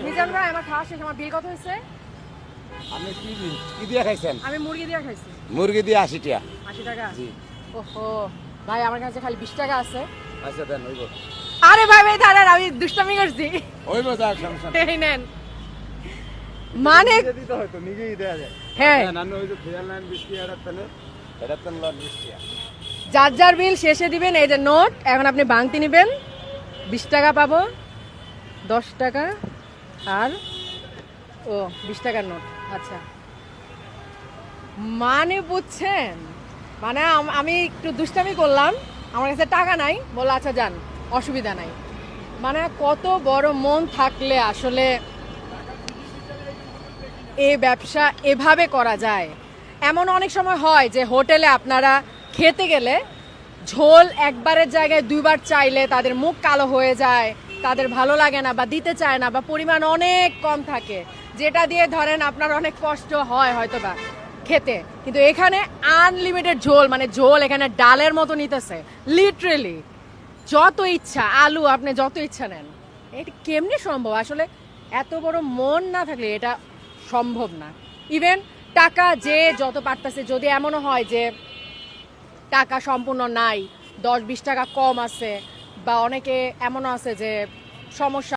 মিজান ভাই আমার খাওয়া শেষ, আমার বিল কত হয়েছে? আপনি কি দিয়ে খাইছেন? আমি মুরগি দিয়ে খাইছি। মুরগি দিয়ে 80 টাকা। 80 টাকা? জি। ওহো ভাই আমার কাছে খালি 20 টাকা আছে। আচ্ছা দেন হইব। আরে ভাই ভাই দাঁড়ান, আমি দুষ্টামি করছি। হইব যাক সমস্যা নাই। এই নেন। মানে দিতে হয়তো নিজেই দেয়া যায়। হ্যাঁ নানু ওই যে খেয়াল লাইন 20 টাকা এটা তেন লট 20 টাকা। যার যার বিল শেষে দিবেন। এই যে নোট, এখন আপনি ভাঙতি নেবেন। 20 টাকা পাবো, 10 টাকা আর 20 টাকার নোট। আচ্ছা মানে বুঝছেন, মানে আমি একটু দুষ্টামি করলাম, আমার কাছে টাকা নাই, বললো আচ্ছা যান অসুবিধা নাই। মানে কত বড় মন থাকলে আসলে এই ব্যবসা এভাবে করা যায়। এমন অনেক সময় হয় যে হোটেলে আপনারা খেতে গেলে ঝোল একবারের জায়গায় দুইবার চাইলে তাদের মুখ কালো হয়ে যায়, তাদের ভালো লাগে না বা দিতে চায় না, বা পরিমাণ অনেক কম থাকে, যেটা দিয়ে ধরেন আপনার অনেক কষ্ট হয় হয়তো বা খেতে। কিন্তু এখানে আনলিমিটেড ঝোল, মানে ঝোল এখানে ডালের মতো নিতেছে লিটারেলি, যত ইচ্ছা আলু আপনি যত ইচ্ছা নেন। এটা কেমনে সম্ভব? আসলে এত বড় মন না থাকলে এটা সম্ভব না। ইভেন টাকা যে যত পারতেছে, যদি এমনও হয় যে টাকা সম্পূর্ণ নাই, 10-20 টাকা কম আছে, বা অনেকে এমনও আছে যে সমস্যা